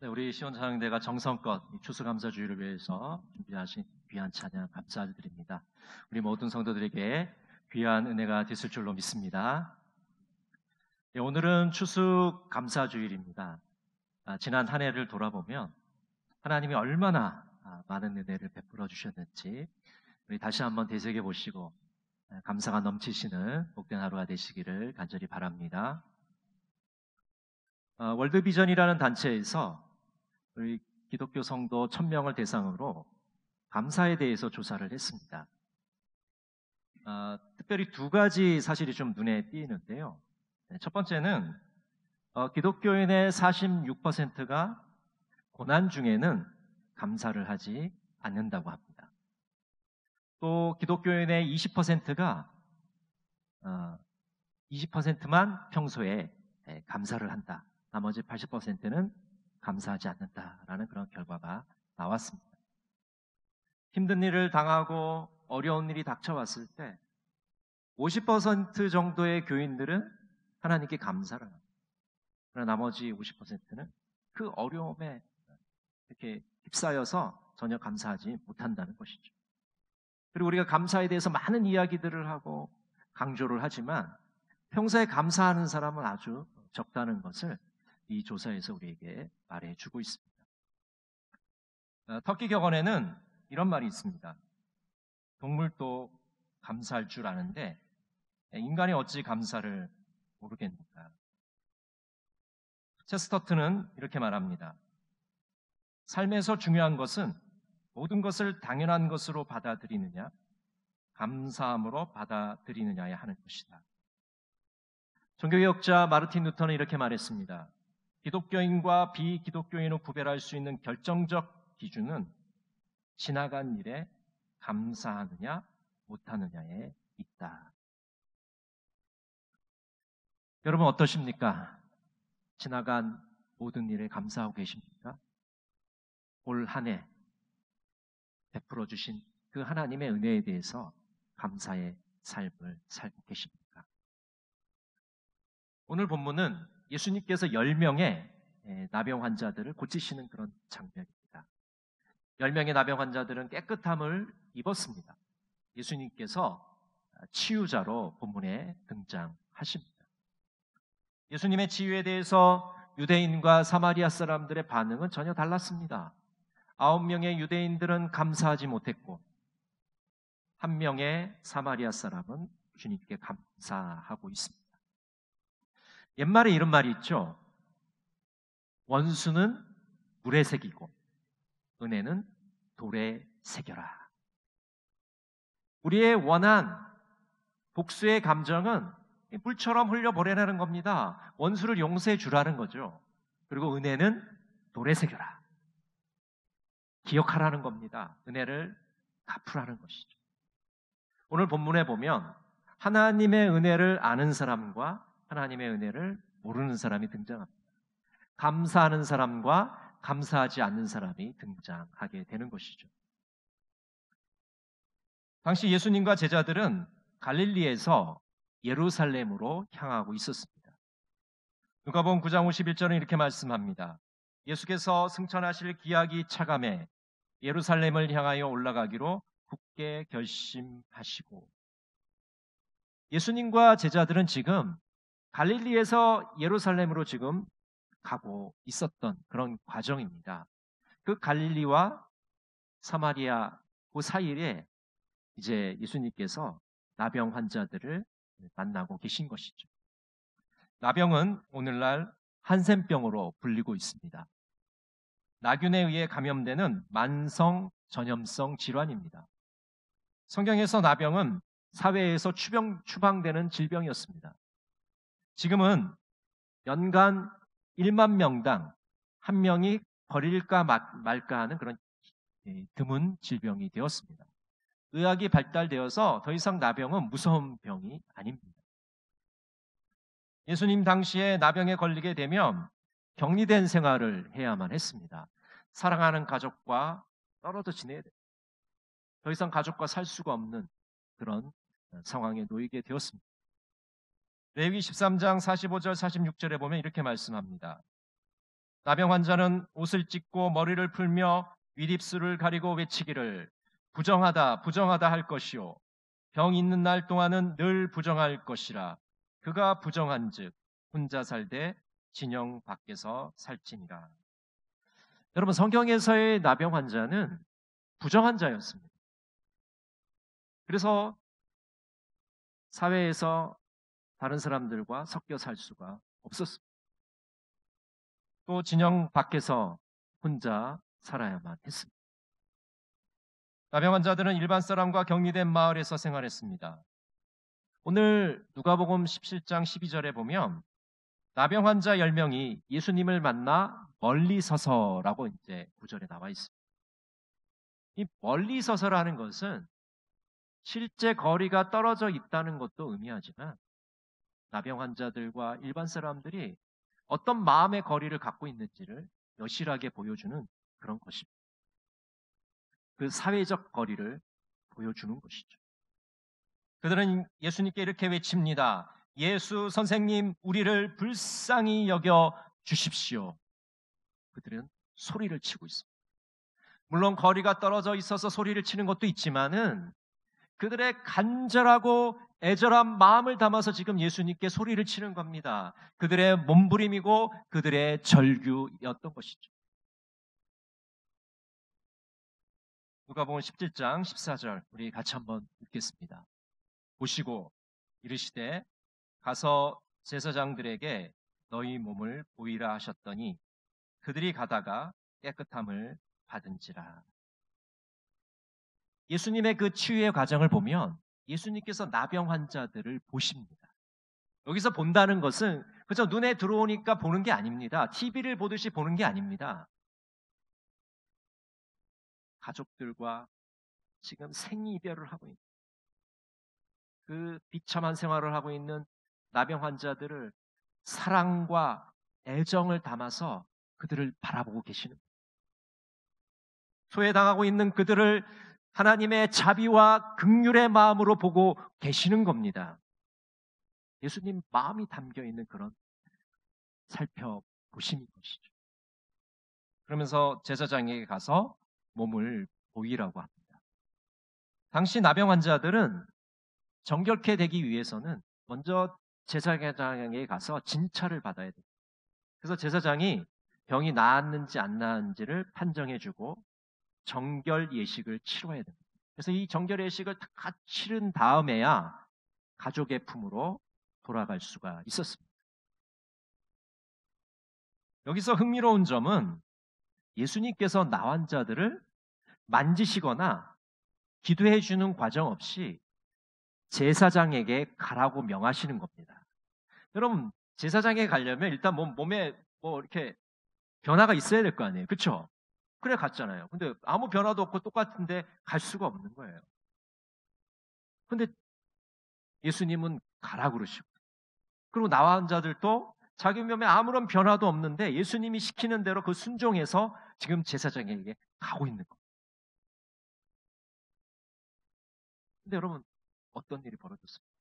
네, 우리 시원찬양대가 정성껏 이 추수감사주의를 위해서 준비하신 귀한 찬양 감사드립니다. 우리 모든 성도들에게 귀한 은혜가 됐을 줄로 믿습니다. 네, 오늘은 추수감사주일입니다. 지난 한 해를 돌아보면 하나님이 얼마나 많은 은혜를 베풀어 주셨는지 우리 다시 한번 되새겨 보시고 감사가 넘치시는 복된 하루가 되시기를 간절히 바랍니다. 월드비전이라는 단체에서 우리 기독교 성도 1000명을 대상으로 감사에 대해서 조사를 했습니다. 특별히 두 가지 사실이 좀 눈에 띄는데요. 첫 번째는 기독교인의 46%가 고난 중에는 감사를 하지 않는다고 합니다. 또 기독교인의 20%가 20%만 평소에 감사를 한다. 나머지 80%는 감사하지 않는다라는 그런 결과가 나왔습니다. 힘든 일을 당하고 어려운 일이 닥쳐왔을 때 50% 정도의 교인들은 하나님께 감사를 합니다. 그러나 나머지 50%는 그 어려움에 이렇게 휩싸여서 전혀 감사하지 못한다는 것이죠. 그리고 우리가 감사에 대해서 많은 이야기들을 하고 강조를 하지만 평소에 감사하는 사람은 아주 적다는 것을 이 조사에서 우리에게 말해주고 있습니다. 터키 격언에는 이런 말이 있습니다. 동물도 감사할 줄 아는데 인간이 어찌 감사를 모르겠는가. 체스터튼은 이렇게 말합니다. 삶에서 중요한 것은 모든 것을 당연한 것으로 받아들이느냐, 감사함으로 받아들이느냐야 하는 것이다. 종교개혁자 마르틴 루터는 이렇게 말했습니다. 기독교인과 비기독교인을 구별할 수 있는 결정적 기준은 지나간 일에 감사하느냐 못하느냐에 있다. 여러분 어떠십니까? 지나간 모든 일에 감사하고 계십니까? 올 한 해 베풀어 주신 그 하나님의 은혜에 대해서 감사의 삶을 살고 계십니까? 오늘 본문은 예수님께서 10명의 나병 환자들을 고치시는 그런 장면입니다. 10명의 나병 환자들은 깨끗함을 입었습니다. 예수님께서 치유자로 본문에 등장하십니다. 예수님의 치유에 대해서 유대인과 사마리아 사람들의 반응은 전혀 달랐습니다. 9명의 유대인들은 감사하지 못했고 1명의 사마리아 사람은 주님께 감사하고 있습니다. 옛말에 이런 말이 있죠. 원수는 물에 새기고 은혜는 돌에 새겨라. 우리의 원한 복수의 감정은 물처럼 흘려보내라는 겁니다. 원수를 용서해 주라는 거죠. 그리고 은혜는 돌에 새겨라. 기억하라는 겁니다. 은혜를 갚으라는 것이죠. 오늘 본문에 보면 하나님의 은혜를 아는 사람과 하나님의 은혜를 모르는 사람이 등장합니다. 감사하는 사람과 감사하지 않는 사람이 등장하게 되는 것이죠. 당시 예수님과 제자들은 갈릴리에서 예루살렘으로 향하고 있었습니다. 누가복음 9장 51절은 이렇게 말씀합니다. 예수께서 승천하실 기약이 차감해 예루살렘을 향하여 올라가기로 굳게 결심하시고 예수님과 제자들은 지금 갈릴리에서 예루살렘으로 지금 가고 있었던 그런 과정입니다. 그 갈릴리와 사마리아 그 사이에 이제 예수님께서 나병 환자들을 만나고 계신 것이죠. 나병은 오늘날 한센병으로 불리고 있습니다. 나균에 의해 감염되는 만성 전염성 질환입니다. 성경에서 나병은 사회에서 추방되는 질병이었습니다. 지금은 연간 1만 명당 1명이 걸릴까 말까 하는 그런 드문 질병이 되었습니다. 의학이 발달되어서 더 이상 나병은 무서운 병이 아닙니다. 예수님 당시에 나병에 걸리게 되면 격리된 생활을 해야만 했습니다. 사랑하는 가족과 떨어져 지내야 돼요. 더 이상 가족과 살 수가 없는 그런 상황에 놓이게 되었습니다. 레위기 13장 45절 46절에 보면 이렇게 말씀합니다. 나병 환자는 옷을 찢고 머리를 풀며 윗입술을 가리고 외치기를 부정하다 부정하다 할 것이요 병 있는 날 동안은 늘 부정할 것이라. 그가 부정한즉 혼자 살되 진영 밖에서 살지니라. 여러분, 성경에서의 나병 환자는 부정한 자였습니다. 그래서 사회에서 다른 사람들과 섞여 살 수가 없었습니다. 또 진영 밖에서 혼자 살아야만 했습니다. 나병 환자들은 일반 사람과 격리된 마을에서 생활했습니다. 오늘 누가복음 17장 12절에 보면 나병 환자 10명이 예수님을 만나 멀리 서서라고 이제 구절에 나와 있습니다. 이 멀리 서서라는 것은 실제 거리가 떨어져 있다는 것도 의미하지만 나병 환자들과 일반 사람들이 어떤 마음의 거리를 갖고 있는지를 여실하게 보여주는 그런 것입니다. 그 사회적 거리를 보여주는 것이죠. 그들은 예수님께 이렇게 외칩니다. 예수 선생님, 우리를 불쌍히 여겨 주십시오. 그들은 소리를 치고 있습니다. 물론 거리가 떨어져 있어서 소리를 치는 것도 있지만은 그들의 간절하고 애절한 마음을 담아서 지금 예수님께 소리를 치는 겁니다. 그들의 몸부림이고 그들의 절규였던 것이죠. 누가복음 17장 14절 우리 같이 한번 읽겠습니다. 보시고 이르시되 가서 제사장들에게 너희 몸을 보이라 하셨더니 그들이 가다가 깨끗함을 받은지라. 예수님의 그 치유의 과정을 보면 예수님께서 나병 환자들을 보십니다. 여기서 본다는 것은 그저 눈에 들어오니까 보는 게 아닙니다. TV를 보듯이 보는 게 아닙니다. 가족들과 지금 생이별을 하고 있는 그 비참한 생활을 하고 있는 나병 환자들을 사랑과 애정을 담아서 그들을 바라보고 계시는 거예요. 소외당하고 있는 그들을 하나님의 자비와 긍휼의 마음으로 보고 계시는 겁니다. 예수님 마음이 담겨있는 그런 살펴보시는 것이죠. 그러면서 제사장에게 가서 몸을 보이라고 합니다. 당시 나병 환자들은 정결케 되기 위해서는 먼저 제사장에게 가서 진찰을 받아야 됩니다. 그래서 제사장이 병이 나았는지 안 나았는지를 판정해주고 정결 예식을 치러야 됩니다. 그래서 이 정결 예식을 다 치른 다음에야 가족의 품으로 돌아갈 수가 있었습니다. 여기서 흥미로운 점은 예수님께서 나 환자들을 만지시거나 기도해 주는 과정 없이 제사장에게 가라고 명하시는 겁니다. 여러분, 제사장에 가려면 일단 몸에 이렇게 변화가 있어야 될 거 아니에요. 그렇죠? 그래 갔잖아요. 근데 아무 변화도 없고 똑같은데 갈 수가 없는 거예요. 근데 예수님은 가라 그러시고, 그리고 나와 환자들도 자기 몸에 아무런 변화도 없는데 예수님이 시키는 대로 그 순종해서 지금 제사장에게 가고 있는 거예요. 근데 여러분, 어떤 일이 벌어졌습니까?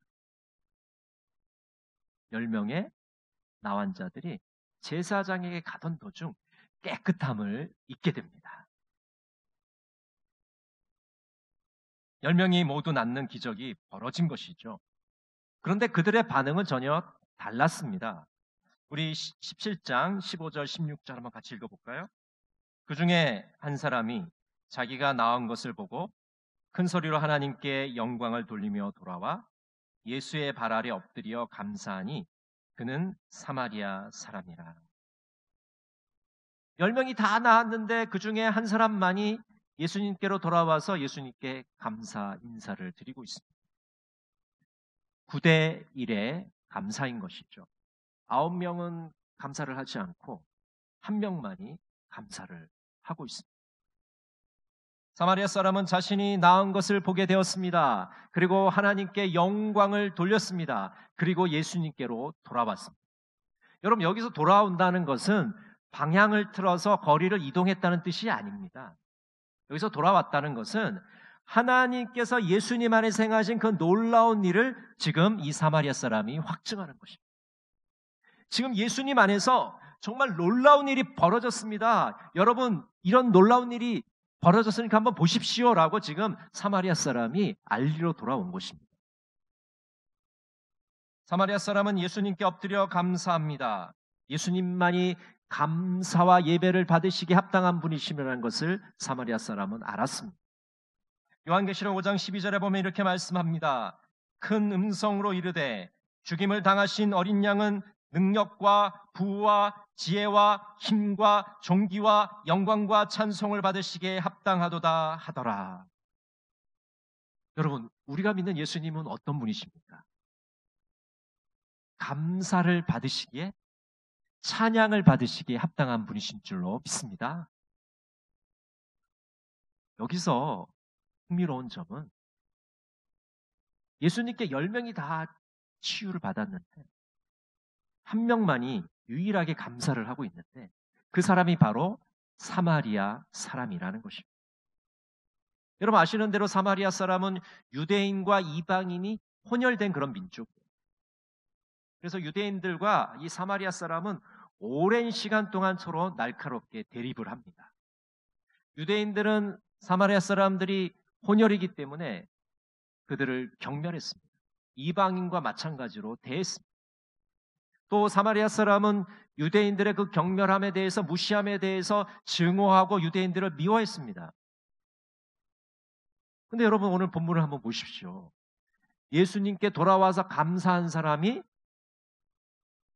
10명의 나 환자들이 제사장에게 가던 도중 깨끗함을 잊게 됩니다. 10명이 모두 낫는 기적이 벌어진 것이죠. 그런데 그들의 반응은 전혀 달랐습니다. 우리 17장 15절 16절 한번 같이 읽어볼까요? 그 중에 한 사람이 자기가 나은 것을 보고 큰 소리로 하나님께 영광을 돌리며 돌아와 예수의 발 아래 엎드려 감사하니 그는 사마리아 사람이라. 10명이 다 나았는데 그 중에 한 사람만이 예수님께로 돌아와서 예수님께 감사 인사를 드리고 있습니다. 9대 1의 감사인 것이죠. 9명은 감사를 하지 않고 1명만이 감사를 하고 있습니다. 사마리아 사람은 자신이 나은 것을 보게 되었습니다. 그리고 하나님께 영광을 돌렸습니다. 그리고 예수님께로 돌아왔습니다. 여러분, 여기서 돌아온다는 것은 방향을 틀어서 거리를 이동했다는 뜻이 아닙니다. 여기서 돌아왔다는 것은 하나님께서 예수님 안에 행하신 그 놀라운 일을 지금 이 사마리아 사람이 확증하는 것입니다. 지금 예수님 안에서 정말 놀라운 일이 벌어졌습니다. 여러분, 이런 놀라운 일이 벌어졌으니까 한번 보십시오라고 지금 사마리아 사람이 알리러 돌아온 것입니다. 사마리아 사람은 예수님께 엎드려 감사합니다. 예수님만이 감사와 예배를 받으시기에 합당한 분이시라는 것을 사마리아 사람은 알았습니다. 요한계시록 5장 12절에 보면 이렇게 말씀합니다. 큰 음성으로 이르되 죽임을 당하신 어린 양은 능력과 부와 지혜와 힘과 존귀와 영광과 찬송을 받으시기에 합당하도다 하더라. 여러분, 우리가 믿는 예수님은 어떤 분이십니까? 감사를 받으시기에, 찬양을 받으시기에 합당한 분이신 줄로 믿습니다. 여기서 흥미로운 점은 예수님께 10명이 다 치유를 받았는데 한 명만이 유일하게 감사를 하고 있는데 그 사람이 바로 사마리아 사람이라는 것입니다. 여러분 아시는 대로 사마리아 사람은 유대인과 이방인이 혼혈된 그런 민족이에요. 그래서 유대인들과 이 사마리아 사람은 오랜 시간 동안 서로 날카롭게 대립을 합니다. 유대인들은 사마리아 사람들이 혼혈이기 때문에 그들을 경멸했습니다. 이방인과 마찬가지로 대했습니다. 또 사마리아 사람은 유대인들의 그 경멸함에 대해서, 무시함에 대해서 증오하고 유대인들을 미워했습니다. 근데 여러분 오늘 본문을 한번 보십시오. 예수님께 돌아와서 감사한 사람이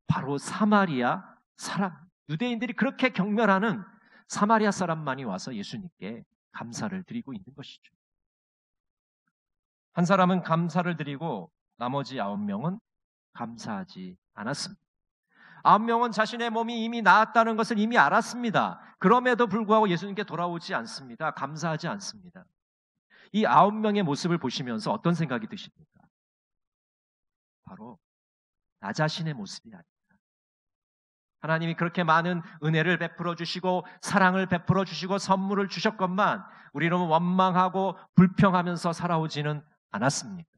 바로 사마리아 사람, 유대인들이 그렇게 경멸하는 사마리아 사람만이 와서 예수님께 감사를 드리고 있는 것이죠. 한 사람은 감사를 드리고 나머지 9명은 감사하지 않았습니다. 9명은 자신의 몸이 이미 나았다는 것을 이미 알았습니다. 그럼에도 불구하고 예수님께 돌아오지 않습니다. 감사하지 않습니다. 이 9명의 모습을 보시면서 어떤 생각이 드십니까? 바로 나 자신의 모습이 아닙니다. 하나님이 그렇게 많은 은혜를 베풀어 주시고 사랑을 베풀어 주시고 선물을 주셨건만 우리는 원망하고 불평하면서 살아오지는 않았습니까?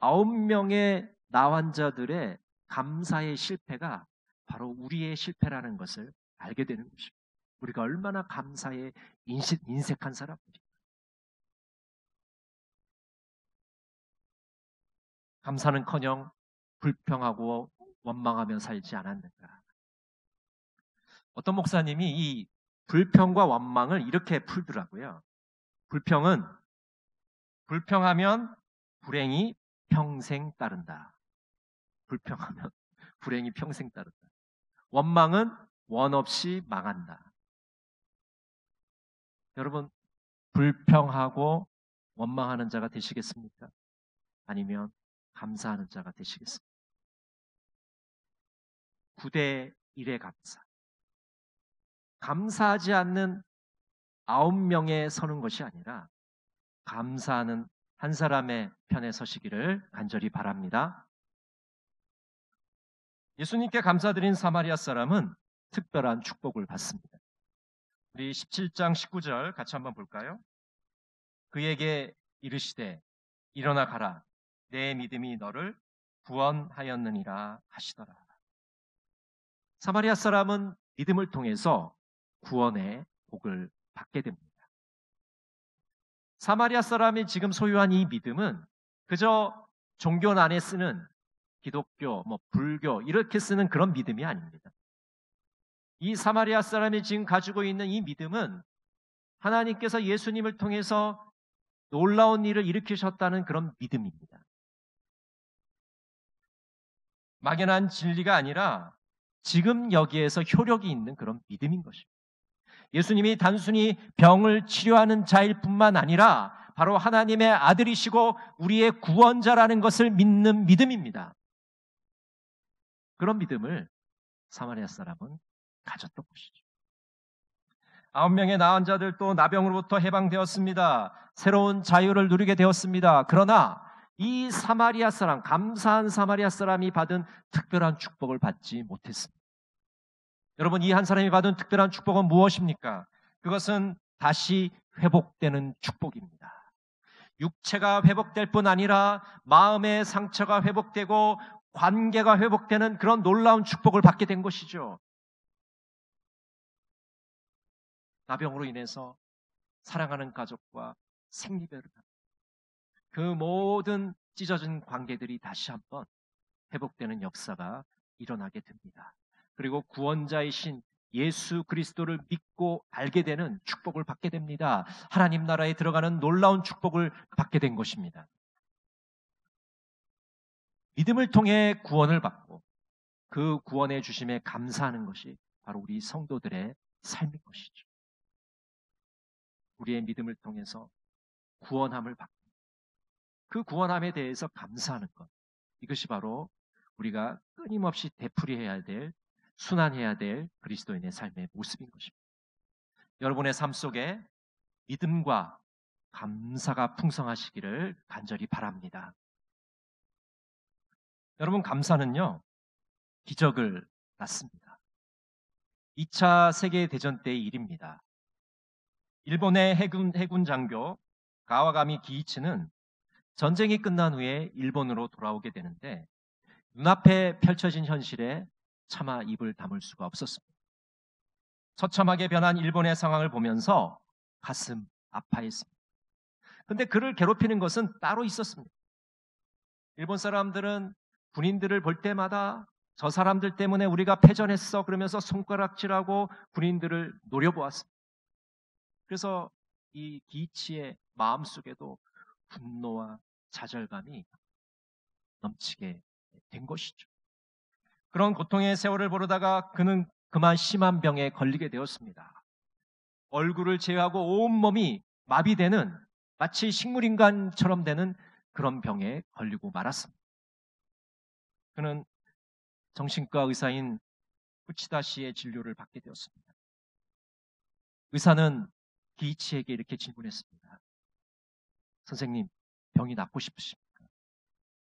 9명의 나환자들의 감사의 실패가 바로 우리의 실패라는 것을 알게 되는 것입니다. 우리가 얼마나 감사에 인색한 사람들입니까? 감사는커녕 불평하고 원망하며 살지 않았는가. 어떤 목사님이 이 불평과 원망을 이렇게 풀더라고요. 불평하면 불행이 평생 따른다. 불평하면 불행이 평생 따른다. 원망은 원 없이 망한다. 여러분, 불평하고 원망하는 자가 되시겠습니까? 아니면 감사하는 자가 되시겠습니까? 9대 1의 감사. 감사하지 않는 9명에 서는 것이 아니라 감사하는 한 사람의 편에 서시기를 간절히 바랍니다. 예수님께 감사드린 사마리아 사람은 특별한 축복을 받습니다. 우리 17장 19절 같이 한번 볼까요? 그에게 이르시되 일어나 가라. 내 믿음이 너를 구원하였느니라 하시더라. 사마리아 사람은 믿음을 통해서 구원의 복을 받게 됩니다. 사마리아 사람이 지금 소유한 이 믿음은 그저 종교 안에 쓰는 기독교, 불교 이렇게 쓰는 그런 믿음이 아닙니다. 이 사마리아 사람이 지금 가지고 있는 이 믿음은 하나님께서 예수님을 통해서 놀라운 일을 일으키셨다는 그런 믿음입니다. 막연한 진리가 아니라 지금 여기에서 효력이 있는 그런 믿음인 것입니다. 예수님이 단순히 병을 치료하는 자일 뿐만 아니라 바로 하나님의 아들이시고 우리의 구원자라는 것을 믿는 믿음입니다. 그런 믿음을 사마리아 사람은 가졌던 것이죠. 9명의 나은 자들도 나병으로부터 해방되었습니다. 새로운 자유를 누리게 되었습니다. 그러나 이 사마리아 사람, 감사한 사마리아 사람이 받은 특별한 축복을 받지 못했습니다. 여러분, 이 한 사람이 받은 특별한 축복은 무엇입니까? 그것은 다시 회복되는 축복입니다. 육체가 회복될 뿐 아니라 마음의 상처가 회복되고 관계가 회복되는 그런 놀라운 축복을 받게 된 것이죠. 나병으로 인해서 사랑하는 가족과 생리별을 하는 그 모든 찢어진 관계들이 다시 한번 회복되는 역사가 일어나게 됩니다. 그리고 구원자이신 예수 그리스도를 믿고 알게 되는 축복을 받게 됩니다. 하나님 나라에 들어가는 놀라운 축복을 받게 된 것입니다. 믿음을 통해 구원을 받고 그 구원의 주심에 감사하는 것이 바로 우리 성도들의 삶인 것이죠. 우리의 믿음을 통해서 구원함을 받고 그 구원함에 대해서 감사하는 것, 이것이 바로 우리가 끊임없이 되풀이해야 될, 순환해야 될 그리스도인의 삶의 모습인 것입니다. 여러분의 삶 속에 믿음과 감사가 풍성하시기를 간절히 바랍니다. 여러분, 감사는요, 기적을 낳습니다. 2차 세계대전 때의 일입니다. 일본의 해군 장교 가와가미 기이치는 전쟁이 끝난 후에 일본으로 돌아오게 되는데 눈앞에 펼쳐진 현실에 차마 입을 다물 수가 없었습니다. 처참하게 변한 일본의 상황을 보면서 가슴 아파했습니다. 그런데 그를 괴롭히는 것은 따로 있었습니다. 일본 사람들은 군인들을 볼 때마다 저 사람들 때문에 우리가 패전했어 그러면서 손가락질하고 군인들을 노려보았습니다. 그래서 이 기이치의 마음속에도 분노와 좌절감이 넘치게 된 것이죠. 그런 고통의 세월을 보르다가 그는 그만 심한 병에 걸리게 되었습니다. 얼굴을 제외하고 온몸이 마비되는, 마치 식물인간처럼 되는 그런 병에 걸리고 말았습니다. 그는 정신과 의사인 후치다 씨의 진료를 받게 되었습니다. 의사는 기이치에게 이렇게 질문했습니다. 선생님, 병이 낫고 싶으십니까?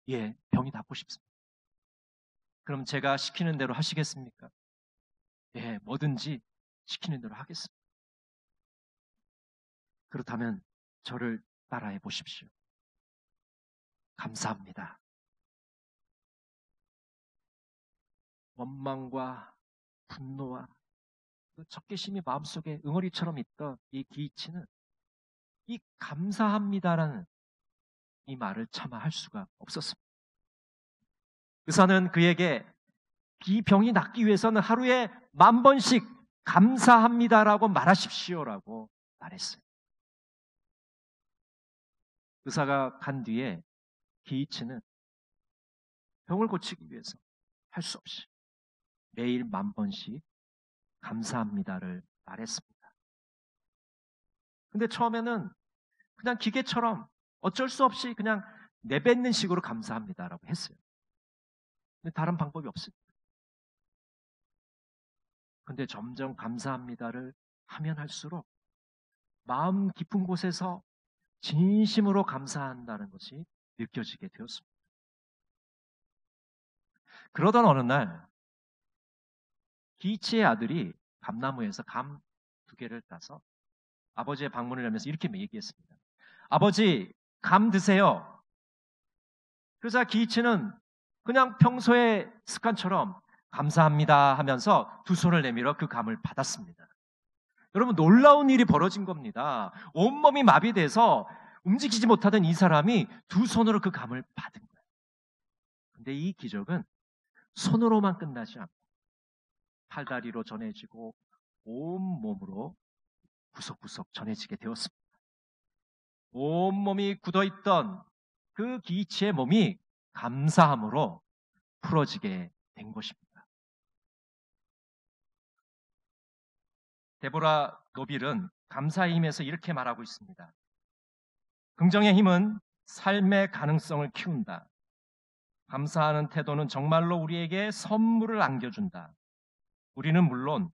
예, 병이 낫고 싶습니다. 그럼 제가 시키는 대로 하시겠습니까? 예, 뭐든지 시키는 대로 하겠습니다. 그렇다면 저를 따라해 보십시오. 감사합니다. 원망과 분노와 그 적개심이 마음속에 응어리처럼 있던 이 기이치는 이 감사합니다라는 이 말을 차마 할 수가 없었습니다. 의사는 그에게 이 병이 낫기 위해서는 하루에 10,000번씩 감사합니다라고 말하십시오라고 말했어요. 의사가 간 뒤에 기이치는 병을 고치기 위해서 할 수 없이 매일 10,000번씩 감사합니다를 말했습니다. 근데 처음에는 그냥 기계처럼 어쩔 수 없이 그냥 내뱉는 식으로 감사합니다라고 했어요. 근데 다른 방법이 없습니다. 근데 점점 감사합니다를 하면 할수록 마음 깊은 곳에서 진심으로 감사한다는 것이 느껴지게 되었습니다. 그러던 어느 날 기이치의 아들이 감나무에서 감 2개를 따서 아버지의 방문을 열면서 이렇게 얘기했습니다. 아버지, 감 드세요. 그러자 기이치는 그냥 평소의 습관처럼 감사합니다 하면서 두 손을 내밀어 그 감을 받았습니다. 여러분, 놀라운 일이 벌어진 겁니다. 온몸이 마비돼서 움직이지 못하던 이 사람이 두 손으로 그 감을 받은 거예요. 근데 이 기적은 손으로만 끝나지 않고 팔다리로 전해지고 온몸으로 구석구석 전해지게 되었습니다. 온몸이 굳어있던 그 기이치의 몸이 감사함으로 풀어지게 된 것입니다. 데보라 노빌은 감사의 힘에서 이렇게 말하고 있습니다. 긍정의 힘은 삶의 가능성을 키운다. 감사하는 태도는 정말로 우리에게 선물을 안겨준다. 우리는 물론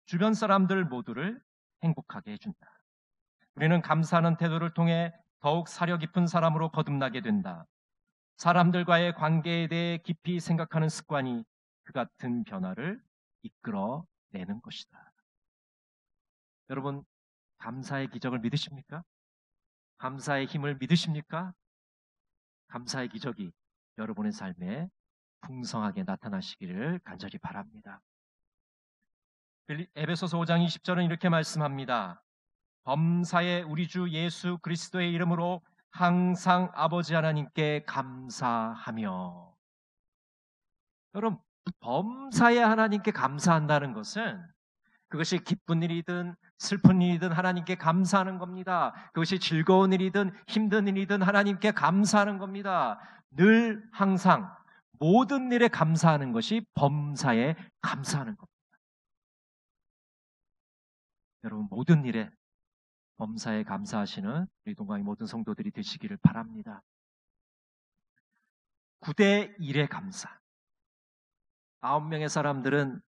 주변 사람들 모두를 행복하게 해준다. 우리는 감사하는 태도를 통해 더욱 사려 깊은 사람으로 거듭나게 된다. 사람들과의 관계에 대해 깊이 생각하는 습관이 그 같은 변화를 이끌어내는 것이다. 여러분, 감사의 기적을 믿으십니까? 감사의 힘을 믿으십니까? 감사의 기적이 여러분의 삶에 풍성하게 나타나시기를 간절히 바랍니다. 에베소서 5장 20절은 이렇게 말씀합니다. 범사에 우리 주 예수 그리스도의 이름으로 항상 아버지 하나님께 감사하며. 여러분, 범사에 하나님께 감사한다는 것은 그것이 기쁜 일이든 슬픈 일이든 하나님께 감사하는 겁니다. 그것이 즐거운 일이든 힘든 일이든 하나님께 감사하는 겁니다. 늘 항상 모든 일에 감사하는 것이 범사에 감사하는 겁니다. 여러분, 모든 일에 범사에 감사하시는 우리 동강의 모든 성도들이 되시기를 바랍니다. 9대 1의 감사. 9명의 사람들은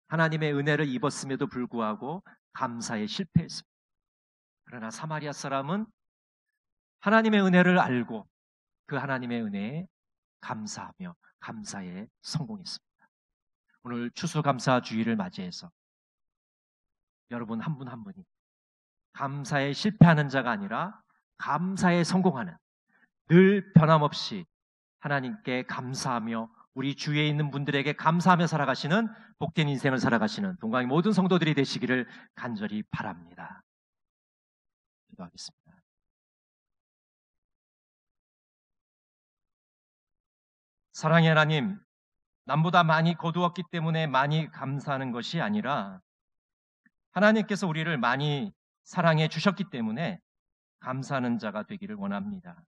하나님의 은혜를 입었음에도 불구하고 감사에 실패했습니다. 그러나 사마리아 사람은 하나님의 은혜를 알고 그 하나님의 은혜에 감사하며 감사에 성공했습니다. 오늘 추수감사주의를 맞이해서 여러분 한 분 한 분이 감사에 실패하는 자가 아니라 감사에 성공하는, 늘 변함없이 하나님께 감사하며 우리 주위에 있는 분들에게 감사하며 살아가시는 복된 인생을 살아가시는 동강의 모든 성도들이 되시기를 간절히 바랍니다. 기도하겠습니다. 사랑의 하나님, 남보다 많이 거두었기 때문에 많이 감사하는 것이 아니라 하나님께서 우리를 많이 사랑해 주셨기 때문에 감사하는 자가 되기를 원합니다.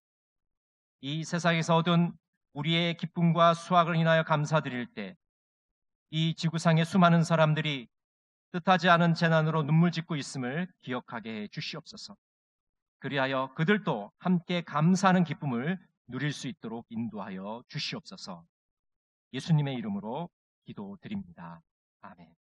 이 세상에서 얻은 우리의 기쁨과 수확을 인하여 감사드릴 때 이 지구상의 수많은 사람들이 뜻하지 않은 재난으로 눈물 짓고 있음을 기억하게 해 주시옵소서. 그리하여 그들도 함께 감사하는 기쁨을 누릴 수 있도록 인도하여 주시옵소서. 예수님의 이름으로 기도드립니다. 아멘.